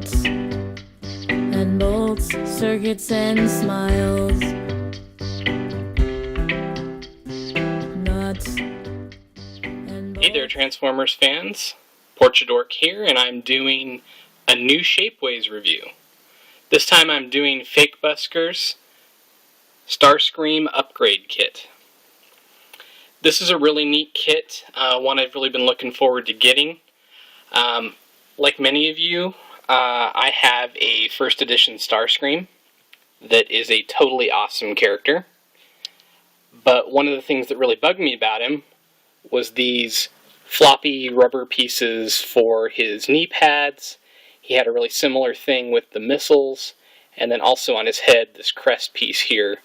nuts and bolts, circuits and smiles. Nuts and bolts. Hey there, Transformers fans. Portudork here, and I'm doing a new Shapeways review. This time I'm doing FE Starscream upgrade kit. This is a really neat kit, one I've really been looking forward to getting. Like many of you, I have a first edition Starscream that is a totally awesome character. But one of the things that really bugged me about him was these floppy rubber pieces for his knee pads. He had a really similar thing with the missiles, and then also on his head, this crest piece here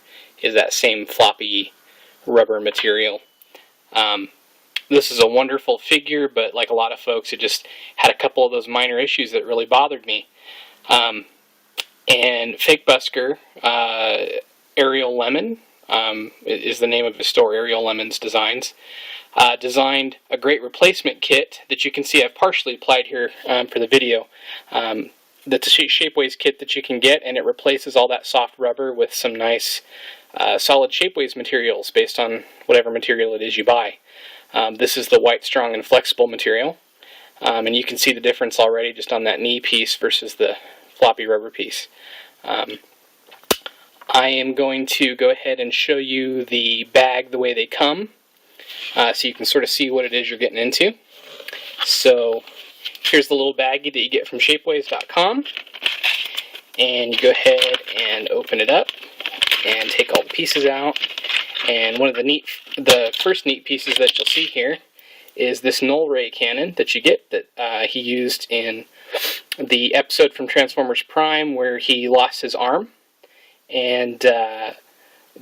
is that same floppy rubber material. This is a wonderful figure, but like a lot of folks, it just had a couple of those minor issues that really bothered me. And FE Ariel Lemon is the name of his store, Ariel Lemon's Designs, designed a great replacement kit that you can see I've partially applied here for the video. That's a Shapeways kit that you can get, and it replaces all that soft rubber with some nice solid Shapeways materials based on whatever material it is you buy. This is the white, strong, and flexible material, and you can see the difference already just on that knee piece versus the floppy rubber piece. I am going to go ahead and show you the bag the way they come, so you can sort of see what it is you're getting into. So here's the little baggie that you get from Shapeways.com, and you go ahead and open it up and take all the pieces out. And one of the first neat pieces that you'll see here is this null ray cannon that you get that he used in the episode from Transformers Prime where he lost his arm, and the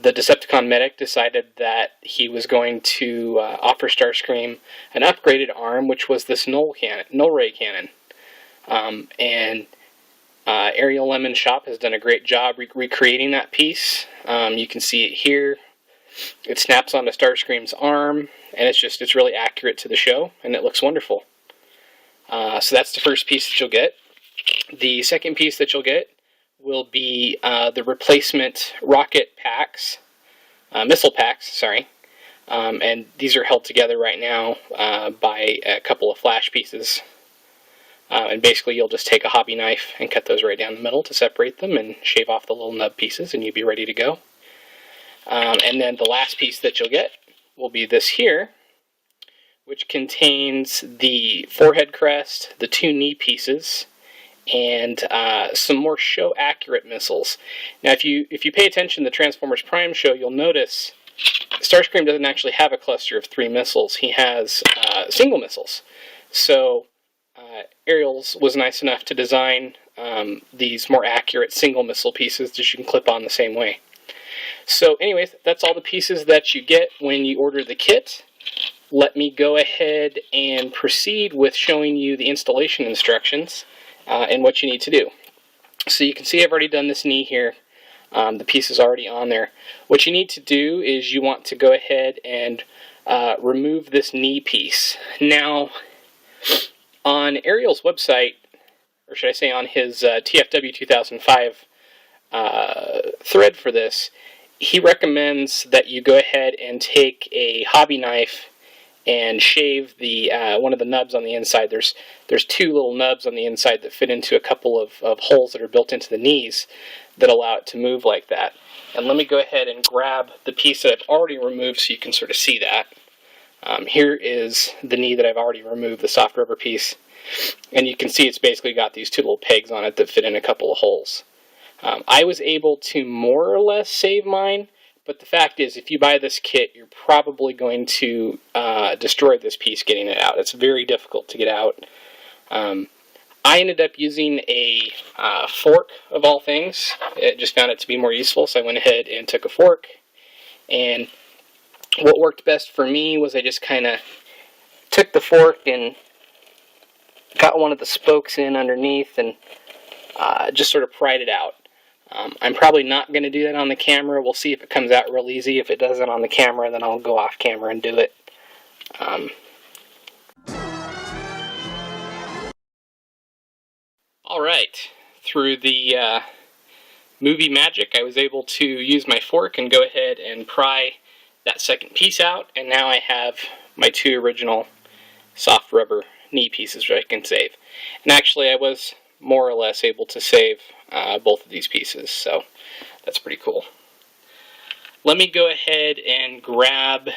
Decepticon medic decided that he was going to offer Starscream an upgraded arm, which was this null ray cannon. Ariel Lemon's shop has done a great job recreating that piece. You can see it here. It snaps onto Starscream's arm, and it's really accurate to the show, and it looks wonderful. So that's the first piece that you'll get. The second piece that you'll get will be the replacement rocket packs, missile packs, sorry. And these are held together right now by a couple of flash pieces. And basically you'll just take a hobby knife and cut those right down the middle to separate them and shave off the little nub pieces, and you'll be ready to go. And then the last piece that you'll get will be this here, which contains the forehead crest, the two knee pieces, and some more show-accurate missiles. Now, if you pay attention to the Transformers Prime show, you'll notice Starscream doesn't actually have a cluster of 3 missiles. He has single missiles. So Ariel's was nice enough to design these more accurate single missile pieces that you can clip on the same way. So anyways, that's all the pieces that you get when you order the kit. Let me go ahead and proceed with showing you the installation instructions and what you need to do. So you can see I've already done this knee here. The piece is already on there. What you need to do is you want to go ahead and remove this knee piece. Now, on Ariel's website, or should I say on his TFW2005 thread for this, he recommends that you go ahead and take a hobby knife and shave the one of the nubs on the inside. There's 2 little nubs on the inside that fit into a couple of holes that are built into the knees that allow it to move like that. And let me go ahead and grab the piece that I've already removed so you can sort of see that. Here is the knee that I've already removed, the soft rubber piece. And you can see it's basically got these 2 little pegs on it that fit in a couple of holes. I was able to more or less save mine, but the fact is, if you buy this kit, you're probably going to destroy this piece getting it out. It's very difficult to get out. I ended up using a fork, of all things. I just found it to be more useful, so I went ahead and took a fork. And what worked best for me was I just kind of took the fork and got one of the spokes in underneath and just sort of pried it out. I'm probably not going to do that on the camera. We'll see if it comes out real easy. If it doesn't on the camera, then I'll go off camera and do it. Alright, through the movie magic, I was able to use my fork and go ahead and pry that second piece out, and now I have my two original soft rubber knee pieces which I can save. And actually I was more or less able to save both of these pieces, so that's pretty cool. Let me go ahead and grab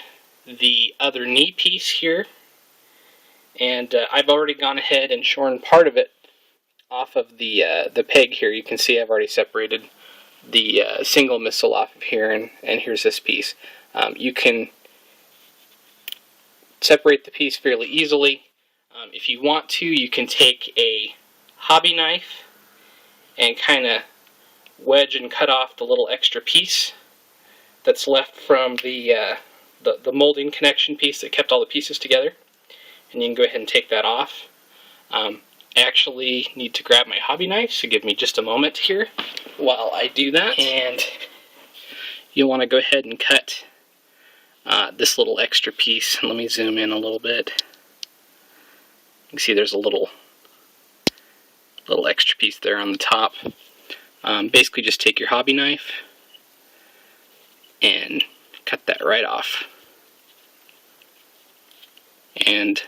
the other knee piece here, and I've already gone ahead and shorn part of it off of the peg here. You can see I've already separated the single missile off of here, and here's this piece. You can separate the piece fairly easily. If you want to, you can take a hobby knife and kind of wedge and cut off the little extra piece that's left from the molding connection piece that kept all the pieces together, and you can go ahead and take that off. I actually need to grab my hobby knife, so give me just a moment here while I do that. And you'll want to go ahead and cut this little extra piece. Let me zoom in a little bit. You can see there's a little extra piece there on the top. Basically just take your hobby knife and cut that right off. And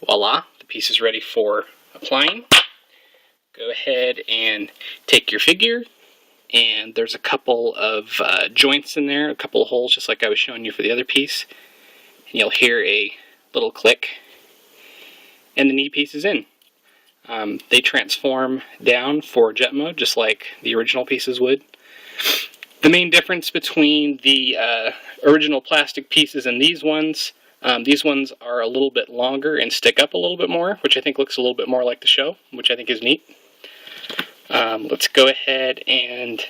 voila, the piece is ready for applying. Go ahead and take your figure, and there's a couple of joints in there, a couple of holes just like I was showing you for the other piece, and you'll hear a little click, and the knee piece is in. They transform down for jet mode just like the original pieces would. The main difference between the original plastic pieces and these ones are a little bit longer and stick up a little bit more, which I think looks a little bit more like the show, which I think is neat. Let's go ahead and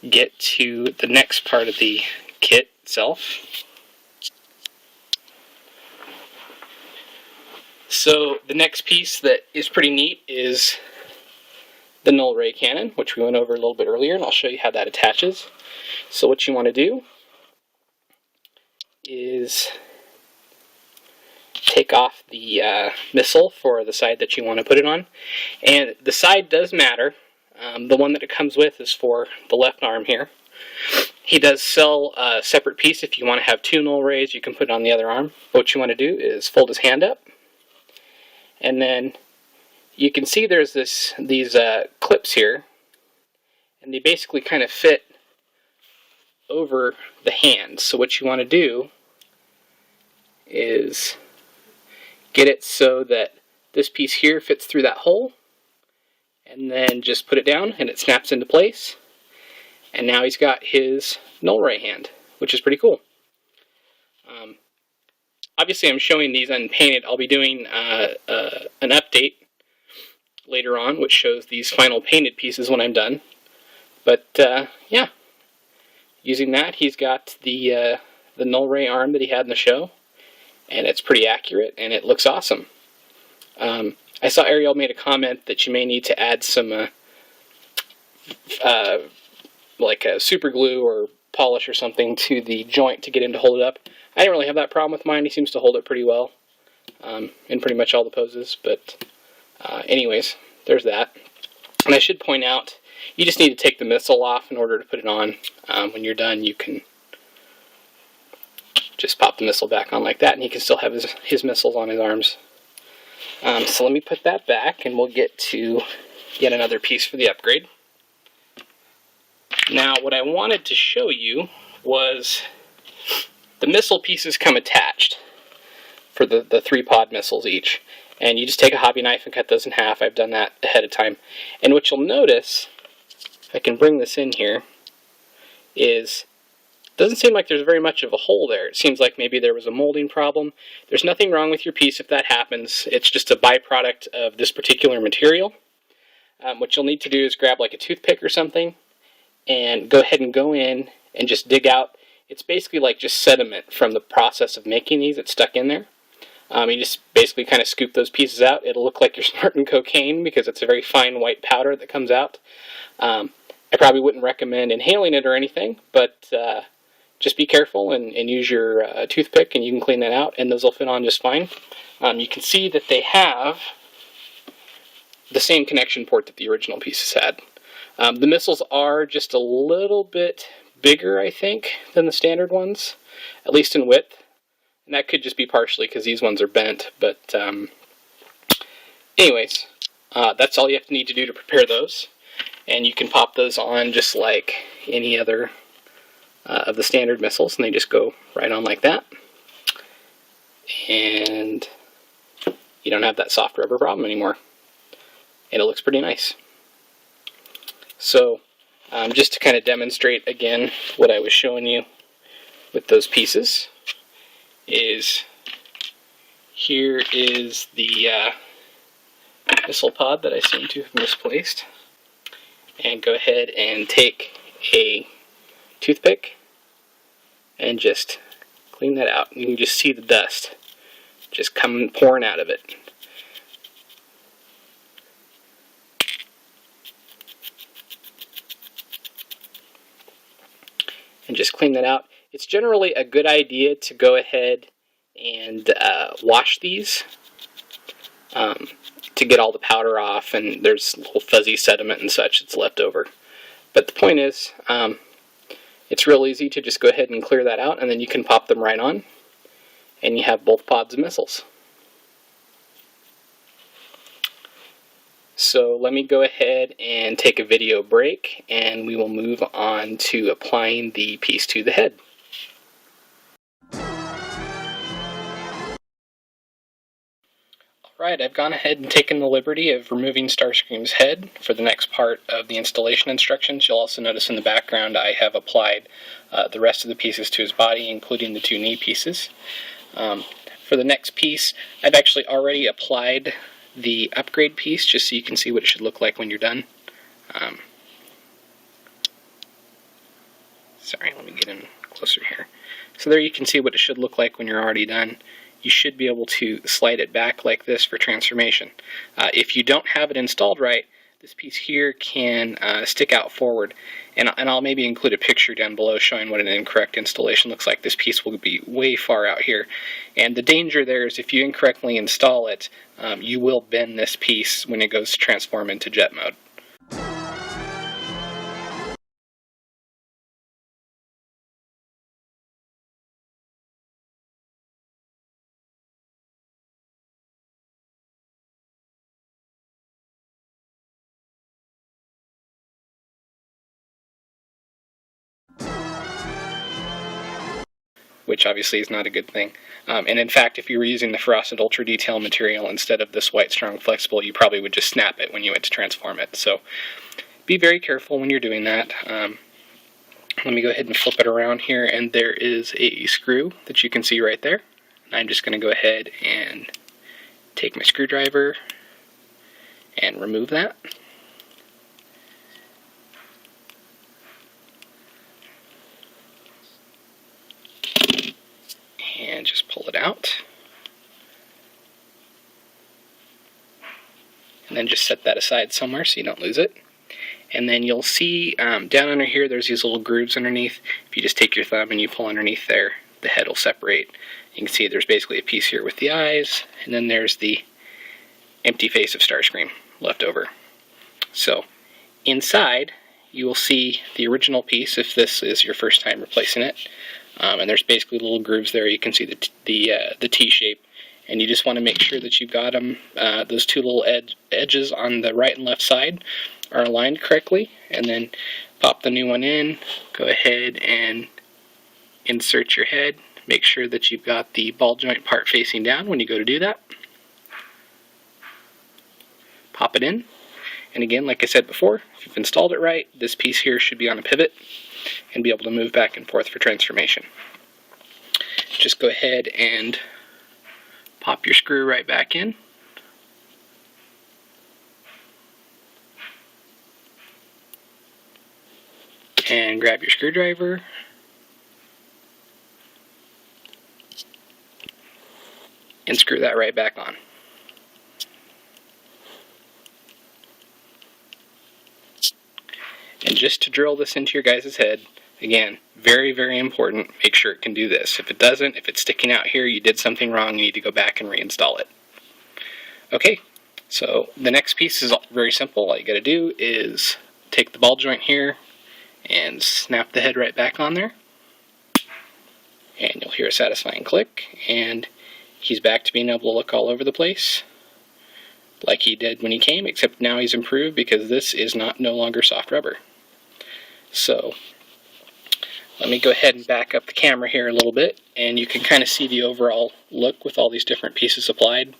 get to the next part of the kit itself. So the next piece that is pretty neat is the null ray cannon, which we went over a little bit earlier, and I'll show you how that attaches. So what you want to do is take off the missile for the side that you want to put it on, and the side does matter. The one that it comes with is for the left arm here. He does sell a separate piece if you want to have two null rays. You can put it on the other arm. What you want to do is fold his hand up, and then you can see there's these clips here, and they basically kind of fit over the hand. So what you want to do is get it so that this piece here fits through that hole, and then just put it down and it snaps into place, and now he's got his null ray hand, which is pretty cool. Obviously I'm showing these unpainted. I'll be doing an update later on which shows these final painted pieces when I'm done, but yeah, using that, he's got the null ray arm that he had in the show, and it's pretty accurate and it looks awesome. I saw Ariel made a comment that you may need to add some like a super glue or polish or something to the joint to get him to hold it up. I didn't really have that problem with mine. He seems to hold it pretty well in pretty much all the poses, but anyways, there's that. And I should point out, you just need to take the missile off in order to put it on. When you're done, you can just pop the missile back on like that, and he can still have his missiles on his arms. So let me put that back, and we'll get to yet another piece for the upgrade. Now, what I wanted to show you was the missile pieces come attached for the 3-pod missiles each. And you just take a hobby knife and cut those in half. I've done that ahead of time. And what you'll notice, if I can bring this in here, is it doesn't seem like there's very much of a hole there. It seems like maybe there was a molding problem. There's nothing wrong with your piece if that happens. It's just a byproduct of this particular material. What you'll need to do is grab like a toothpick or something and go ahead and go in and just dig out. It's basically like just sediment from the process of making these. It's stuck in there. You just basically kind of scoop those pieces out. It'll look like you're snorting cocaine because it's a very fine white powder that comes out. I probably wouldn't recommend inhaling it or anything, but just be careful and use your toothpick, and you can clean that out, and those will fit on just fine. You can see that they have the same connection port that the original pieces had. The missiles are just a little bit bigger, I think, than the standard ones, at least in width. And that could just be partially because these ones are bent, but anyways, that's all you have to need to do to prepare those. And you can pop those on just like any other of the standard missiles, and they just go right on like that. And you don't have that soft rubber problem anymore. And it looks pretty nice. So, just to kind of demonstrate again what I was showing you with those pieces, is here is the missile pod that I seem to have misplaced. And go ahead and take a toothpick and just clean that out. You can just see the dust just pouring out of it. And just clean that out. It's generally a good idea to go ahead and wash these to get all the powder off, and there's little fuzzy sediment and such that's left over. But the point is, it's real easy to just go ahead and clear that out, and then you can pop them right on, and you have both pods of missiles. So let me go ahead and take a video break, and we will move on to applying the piece to the head. Alright, I've gone ahead and taken the liberty of removing Starscream's head for the next part of the installation instructions. You'll also notice in the background I have applied the rest of the pieces to his body, including the two knee pieces. For the next piece, I've actually already applied the upgrade piece, just so you can see what it should look like when you're done. Sorry, let me get in closer here. So there you can see what it should look like when you're already done. You should be able to slide it back like this for transformation. If you don't have it installed right, this piece here can stick out forward, and I'll maybe include a picture down below showing what an incorrect installation looks like. This piece will be way far out here, and the danger there is if you incorrectly install it, you will bend this piece when it goes to transform into jet mode. Which obviously is not a good thing. And in fact, if you were using the frosted ultra detail material instead of this white strong flexible, you probably would just snap it when you went to transform it. So be very careful when you're doing that. Let me go ahead and flip it around here, and there is a screw that you can see right there. And I'm just going to go ahead and take my screwdriver and remove that. And just pull it out. And then just set that aside somewhere so you don't lose it. And then you'll see down under here there's these little grooves underneath. If you just take your thumb and you pull underneath there, the head will separate. You can see there's basically a piece here with the eyes, and then there's the empty face of Starscream left over. So inside you will see the original piece if this is your first time replacing it. And there's basically little grooves there. You can see the T shape, and you just want to make sure that you've got them. Those two little edges on the right and left side are aligned correctly, and then pop the new one in. Go ahead and insert your head. Make sure that you've got the ball joint part facing down when you go to do that. Pop it in, and again, like I said before, if you've installed it right, this piece here should be on a pivot and be able to move back and forth for transformation. Just go ahead and pop your screw right back in. And grab your screwdriver. And screw that right back on. And just to drill this into your guys' head, again, very, very important, make sure it can do this. If it doesn't, if it's sticking out here, you did something wrong, you need to go back and reinstall it. Okay, So the next piece is very simple. All you got to do is take the ball joint here and snap the head right back on there. And you'll hear a satisfying click, and he's back to being able to look all over the place like he did when he came, except now he's improved because this is no longer soft rubber. So let me go ahead and back up the camera here a little bit, and you can kind of see the overall look with all these different pieces applied.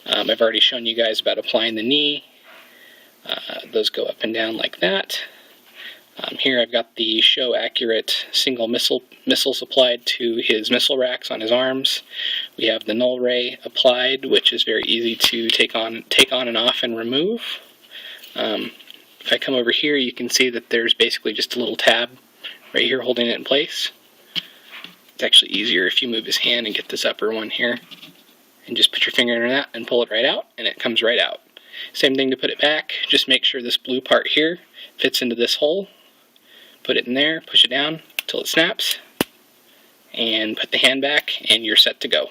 I've already shown you guys about applying the knee. Those go up and down like that. Here I've got the show accurate single missiles applied to his missile racks on his arms. We have the null ray applied, which is very easy to take on and off and remove. If I come over here, you can see that there's basically just a little tab right here holding it in place. It's actually easier if you move his hand and get this upper one here and just put your finger in that and pull it right out, and it comes right out. Same thing to put it back. Just make sure this blue part here fits into this hole. Put it in there, push it down until it snaps, and put the hand back, and you're set to go,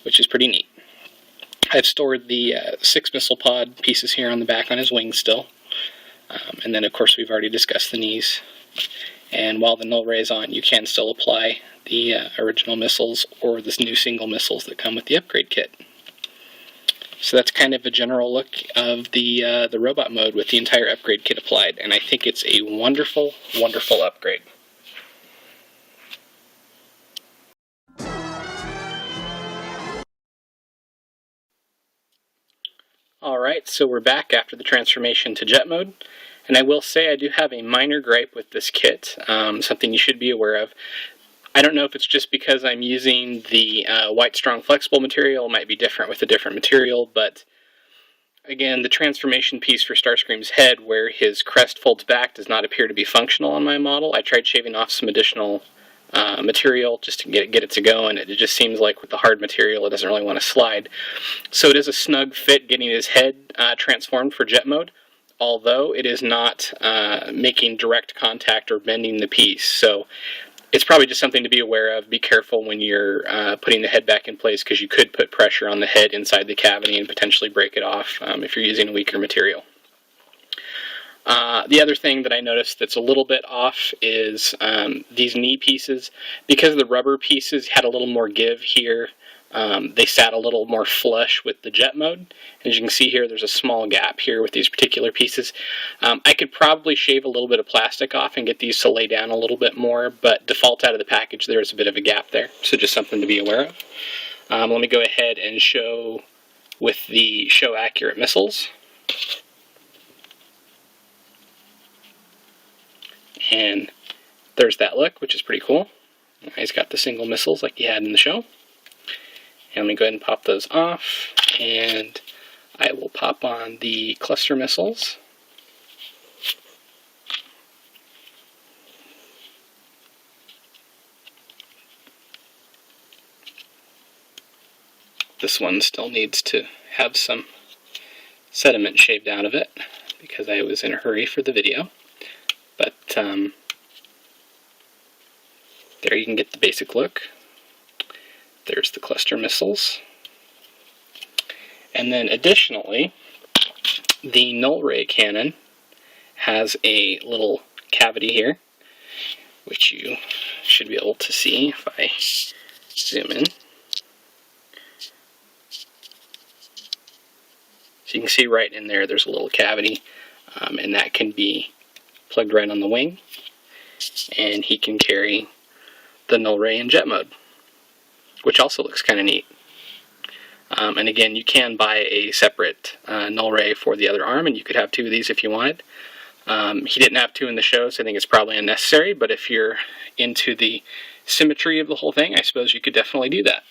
which is pretty neat. I've stored the 6 missile pod pieces here on the back on his wings still, and then of course we've already discussed the knees. And while the null ray is on, you can still apply the original missiles or the new single missiles that come with the upgrade kit. So that's kind of a general look of the robot mode with the entire upgrade kit applied, and I think it's a wonderful, wonderful upgrade. Alright, so we're back after the transformation to jet mode, and I will say I do have a minor gripe with this kit, something you should be aware of. I don't know if it's just because I'm using the white strong flexible material. It might be different with a different material, but again, the transformation piece for Starscream's head where his crest folds back does not appear to be functional on my model. I tried shaving off some additional material just to get it to go, and it just seems like with the hard material it doesn't really want to slide. So it is a snug fit getting his head transformed for jet mode, although it is not making direct contact or bending the piece. So it's probably just something to be aware of. Be careful when you're putting the head back in place, because you could put pressure on the head inside the cavity and potentially break it off if you're using a weaker material. The other thing that I noticed that's a little bit off is these knee pieces. Because the rubber pieces had a little more give here, they sat a little more flush with the jet mode. As you can see here, there's a small gap here with these particular pieces. I could probably shave a little bit of plastic off and get these to lay down a little bit more, but default out of the package there's a bit of a gap there, so just something to be aware of. Let me go ahead and show with the show accurate missiles. And there's that look, which is pretty cool. He's got the single missiles like he had in the show. And let me go ahead and pop those off, and I will pop on the cluster missiles. This one still needs to have some sediment shaved out of it because I was in a hurry for the video. But there you can get the basic look. There's the cluster missiles. And then additionally, the null ray cannon has a little cavity here, which you should be able to see if I zoom in. So you can see right in there, there's a little cavity, and that can be plugged right on the wing, and he can carry the null ray in jet mode, which also looks kind of neat. And again, you can buy a separate null ray for the other arm, and you could have 2 of these if you wanted. He didn't have 2 in the show, so I think it's probably unnecessary, but if you're into the symmetry of the whole thing, I suppose you could definitely do that.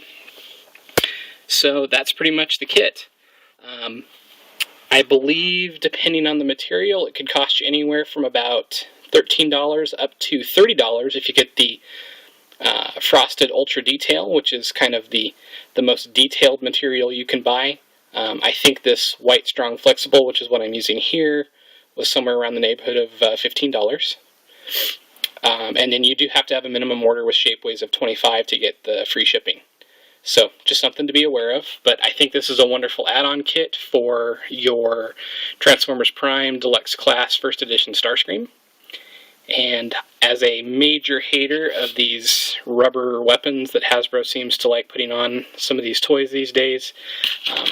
So that's pretty much the kit. I believe, depending on the material, it could cost you anywhere from about $13 up to $30 if you get the frosted ultra detail, which is kind of the most detailed material you can buy. I think this white strong flexible, which is what I'm using here, was somewhere around the neighborhood of $15. And then you do have to have a minimum order with Shapeways of 25 to get the free shipping. So just something to be aware of, but I think this is a wonderful add-on kit for your Transformers Prime Deluxe Class First Edition Starscream. And as a major hater of these rubber weapons that Hasbro seems to like putting on some of these toys these days,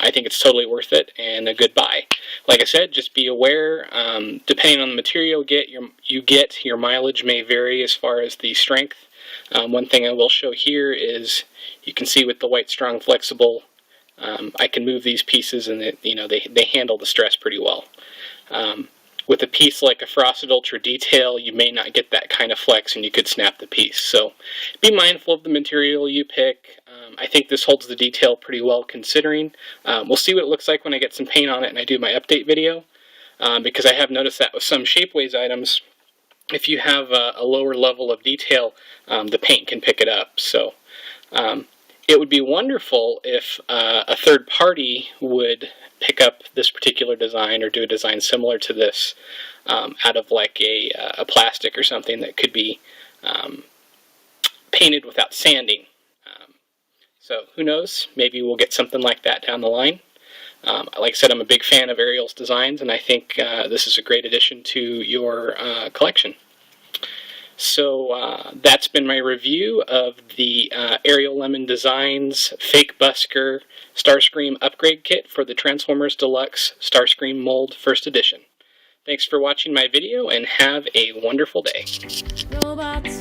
I think it's totally worth it and a good buy. Like I said, just be aware, depending on the material you get, your mileage may vary as far as the strength. One thing I will show here is you can see with the White Strong Flexible, I can move these pieces and they handle the stress pretty well. With a piece like a Frosted Ultra Detail, you may not get that kind of flex and you could snap the piece. So be mindful of the material you pick. I think this holds the detail pretty well considering. We'll see what it looks like when I get some paint on it and I do my update video, because I have noticed that with some Shapeways items, if you have a lower level of detail, the paint can pick it up. So it would be wonderful if a third party would pick up this particular design or do a design similar to this out of like a plastic or something that could be painted without sanding. So who knows, maybe we'll get something like that down the line. Like I said, I'm a big fan of Ariel's designs, and I think this is a great addition to your collection. So that's been my review of the Ariel Lemon Designs Fake Busker Starscream Upgrade Kit for the Transformers Deluxe Starscream Mold First Edition. Thanks for watching my video and have a wonderful day. Robots